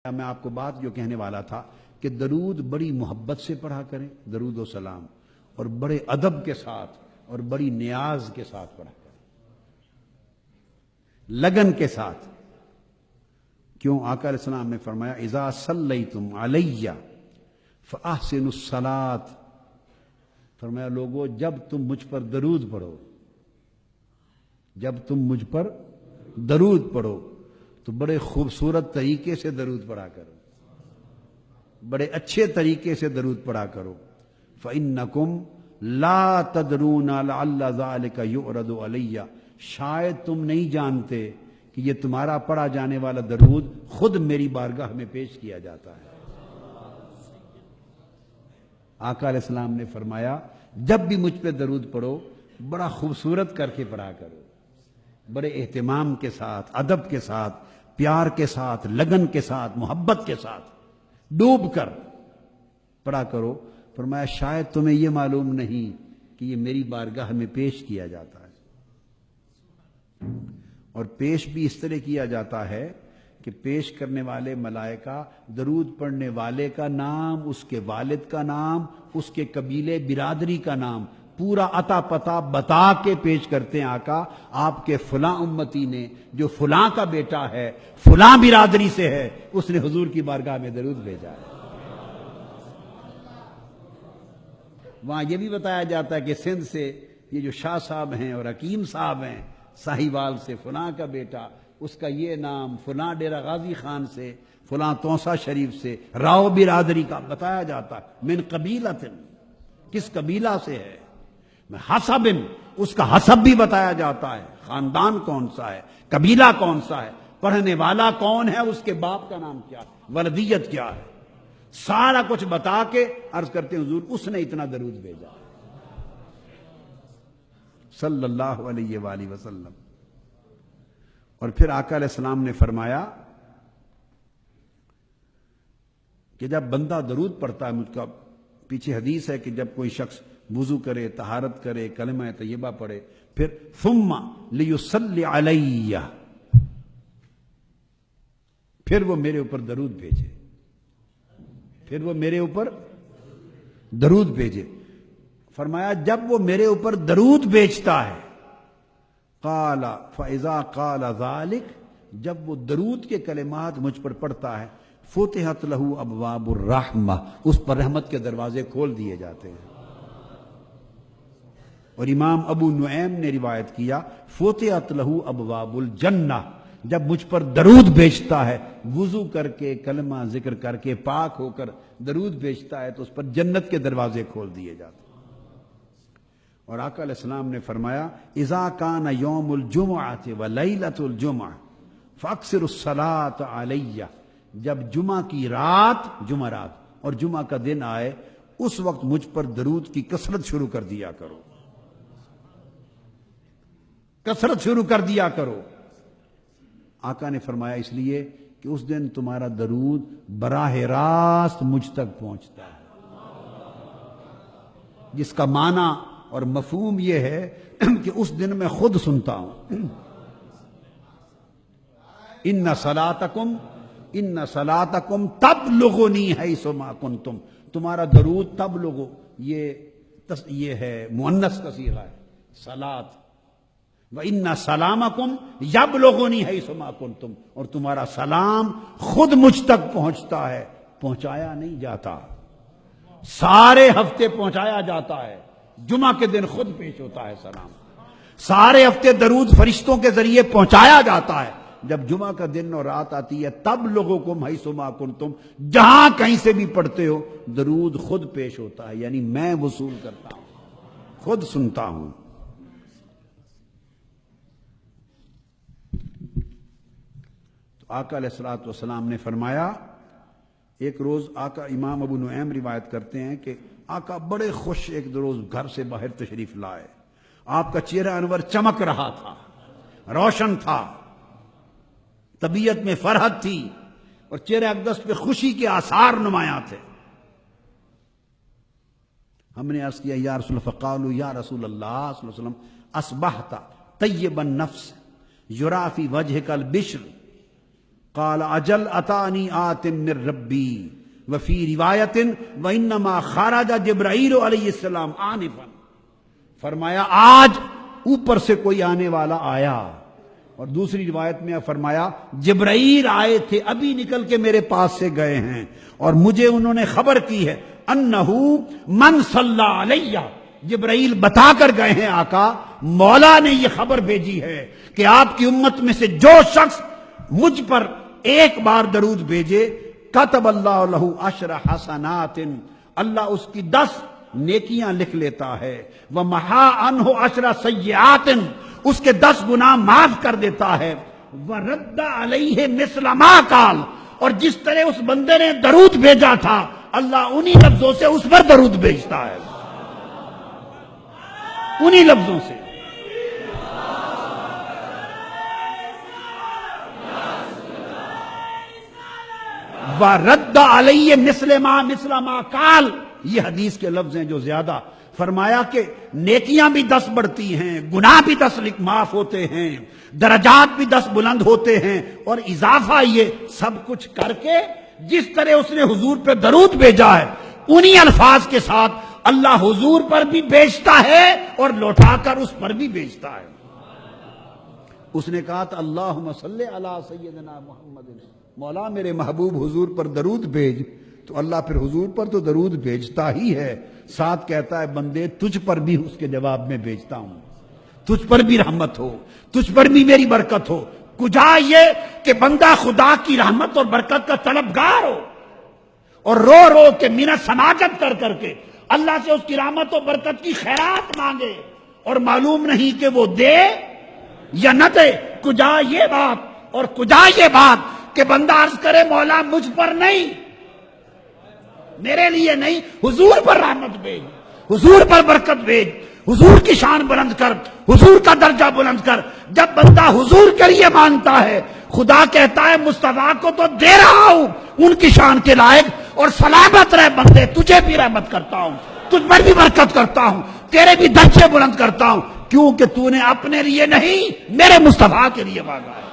میں آپ کو بات جو کہنے والا تھا کہ درود بڑی محبت سے پڑھا کریں، درود و سلام، اور بڑے ادب کے ساتھ اور بڑی نیاز کے ساتھ پڑھا کریں، لگن کے ساتھ۔ کیوں؟ آقا علیہ السلام نے فرمایا اذا صلیتم علی فاحسنوا الصلاۃ، فرمایا لوگو جب تم مجھ پر درود پڑھو، جب تم مجھ پر درود پڑھو تو بڑے خوبصورت طریقے سے درود پڑھا کرو، بڑے اچھے طریقے سے درود پڑھا کرو۔ فَإِنَّكُمْ لَا تَدْرُونَ لَعَلَّ ذَلِكَ يُعْرَضُ عَلَيَّ، شاید تم نہیں جانتے کہ یہ تمہارا پڑھا جانے والا درود خود میری بارگاہ میں پیش کیا جاتا ہے۔ آقا علیہ السلام نے فرمایا جب بھی مجھ پہ درود پڑھو بڑا خوبصورت کر کے پڑھا کرو، بڑے اہتمام کے ساتھ، ادب کے ساتھ، پیار کے ساتھ، لگن کے ساتھ، محبت کے ساتھ ڈوب کر پڑھا کرو۔ فرمایا شاید تمہیں یہ معلوم نہیں کہ یہ میری بارگاہ میں پیش کیا جاتا ہے، اور پیش بھی اس طرح کیا جاتا ہے کہ پیش کرنے والے ملائکہ درود پڑھنے والے کا نام، اس کے والد کا نام، اس کے قبیلے برادری کا نام پورا عطا پتہ بتا کے پیش کرتے ہیں۔ آقا آپ کے فلاں امتی نے جو فلاں کا بیٹا ہے، فلاں برادری سے ہے، اس نے حضور کی بارگاہ میں درود بھیجا ہے۔ وہاں یہ بھی بتایا جاتا ہے کہ سندھ سے یہ جو شاہ صاحب ہیں اور حکیم صاحب ہیں، ساہیوال سے فلاں کا بیٹا، اس کا یہ نام، فلاں ڈیرہ غازی خان سے، فلاں توسا شریف سے، راؤ برادری کا بتایا جاتا ہے۔ من قبیلۃ، کس قبیلہ سے ہے، حسب، اس کا حسب بھی بتایا جاتا ہے، خاندان کون سا ہے، قبیلہ کون سا ہے، پڑھنے والا کون ہے، اس کے باپ کا نام کیا ہے، ولدیت کیا ہے، سارا کچھ بتا کے عرض کرتے ہیں حضور اس نے اتنا درود بھیجا صلی اللہ علیہ وآلہ وسلم۔ اور پھر آقا علیہ السلام نے فرمایا کہ جب بندہ درود پڑھتا ہے، مجھ کا پیچھے حدیث ہے کہ جب کوئی شخص وضو کرے، طہارت کرے، کلمہ طیبہ پڑھے، پھر ثم لیصلی علی، پھر وہ میرے اوپر درود بھیجے، پھر وہ میرے اوپر درود بھیجے۔ فرمایا جب وہ میرے اوپر درود بھیجتا ہے، قال فاذا قال ذلك، جب وہ درود کے کلمات مجھ پر پڑھتا ہے، فتحت له ابواب الرحمہ، اس پر رحمت کے دروازے کھول دیے جاتے ہیں۔ اور امام ابو نعیم نے روایت کیا فتحت له ابواب الجنہ، جب مجھ پر درود بھیجتا ہے، وضو کر کے کلمہ ذکر کر کے پاک ہو کر درود بھیجتا ہے تو اس پر جنت کے دروازے کھول دیے جاتے ہیں۔ اور آقا علیہ السلام نے فرمایا اذا کان یوم الجمعۃ ولیلۃ الجمعہ فاکثروا الصلاۃ علی، جب جمعہ کی رات، جمعرات اور جمعہ کا دن آئے، اس وقت مجھ پر درود کی کثرت شروع کر دیا کرو، کثرت شروع کر دیا کرو۔ آقا نے فرمایا اس لیے کہ اس دن تمہارا درود براہ راست مجھ تک پہنچتا ہے، جس کا معنی اور مفہوم یہ ہے کہ اس دن میں خود سنتا ہوں۔ ان صلاتکم تبلغنی حیث ما کنتم، تمہارا درود تبلغ، یہ ہے مؤنث کا صیغہ ہے، صلات، وَإِنَّ سَلَامَكُمْ يَبْلُغُنِي حَيْثُ مَا كُنْتُمْ، اور تمہارا سلام خود مجھ تک پہنچتا ہے، پہنچایا نہیں جاتا، سارے ہفتے پہنچایا جاتا ہے، جمعہ کے دن خود پیش ہوتا ہے سلام، سارے ہفتے درود فرشتوں کے ذریعے پہنچایا جاتا ہے، جب جمعہ کا دن اور رات آتی ہے تَبْلُغُكُمْ حَيْثُ مَا كُنْتُمْ، جہاں کہیں سے بھی پڑھتے ہو درود خود پیش ہوتا ہے، یعنی میں وصول کرتا ہوں، خود سنتا ہوں۔ آقا علیہ الصلوۃ والسلام نے فرمایا ایک روز آقا، امام ابو نعیم روایت کرتے ہیں کہ آقا بڑے خوش ایک روز گھر سے باہر تشریف لائے، آپ کا چہرہ انور چمک رہا تھا، روشن تھا، طبیعت میں فرحت تھی، اور چہرہ اقدس پہ خوشی کے آثار نمایاں تھے۔ ہم نے عرض کیا یا رسول اللہ، فقالوا یا رسول اللہ صلی اللہ علیہ وسلم اصبحت طیب النفس یری فی وجہک البشر، قال اجل اتانی آت من ربی وفی روایت وانما خرج جبرائیل علیہ السلام آنفا، فرمایا آج اوپر سے کوئی آنے والا آیا، اور دوسری روایت میں فرمایا جبرائیل آئے تھے ابھی نکل کے میرے پاس سے گئے ہیں، اور مجھے انہوں نے خبر کی ہے انہو من صلی علیہ، جبرائیل بتا کر گئے ہیں آقا مولا نے یہ خبر بھیجی ہے کہ آپ کی امت میں سے جو شخص مجھ پر ایک بار درود بھیجے کتب اللہ لہ عشر حسنات، اللہ اس کی 10 نیکیاں لکھ لیتا ہے، ومحا عنہ عشر سیئات، اس کے 10 گناہ معاف کر دیتا ہے، ورد علیہ مثل ما قال، اور جس طرح اس بندے نے درود بھیجا تھا اللہ انہی لفظوں سے اس پر درود بھیجتا ہے، انہی لفظوں سے۔ وَرَدَّ عَلَيَّ مِثْلَ مَا قَالَ، یہ حدیث کے لفظ ہیں جو زیادہ، فرمایا کہ نیکیاں بھی 10 بڑھتی ہیں، گناہ بھی 10 معاف ہوتے ہیں، درجات بھی 10 بلند ہوتے ہیں، اور اضافہ یہ سب کچھ کر کے جس طرح اس نے حضور پہ درود بھیجا ہے انہی الفاظ کے ساتھ اللہ حضور پر بھی بھیجتا ہے اور لوٹا کر اس پر بھی بھیجتا ہے۔ اس نے کہا تھا اللہم صلی علی سیدنا محمد، مولا میرے محبوب حضور پر درود بھیج، تو اللہ پھر حضور پر تو درود بھیجتا ہی ہے، ساتھ کہتا ہے بندے تجھ پر بھی اس کے جواب میں بھیجتا ہوں، تجھ پر بھی رحمت ہو، تجھ پر بھی میری برکت ہو۔ کجا یہ کہ بندہ خدا کی رحمت اور برکت کا طلبگار ہو اور رو رو کے منت سماجت کر کر کے اللہ سے اس کی رحمت و برکت کی خیرات مانگے اور معلوم نہیں کہ وہ دے یا نہ دے۔ کجا یہ بات اور کجا یہ بات کہ بندہ عرض کرے مولا مجھ پر نہیں، میرے لیے نہیں، حضور پر رحمت بھیج، حضور پر برکت بھیج، حضور کی شان بلند کر، حضور کا درجہ بلند کر۔ جب بندہ حضور کے لیے مانگتا ہے خدا کہتا ہے مصطفیٰ کو تو دے رہا ہوں ان کی شان کے لائق، اور سلامت رہ بندے تجھے بھی رحمت کرتا ہوں، تجھ پر بھی برکت کرتا ہوں، تیرے بھی درجے بلند کرتا ہوں، کیونکہ تو نے اپنے لیے نہیں میرے مصطفیٰ کے لیے مانگا ہے۔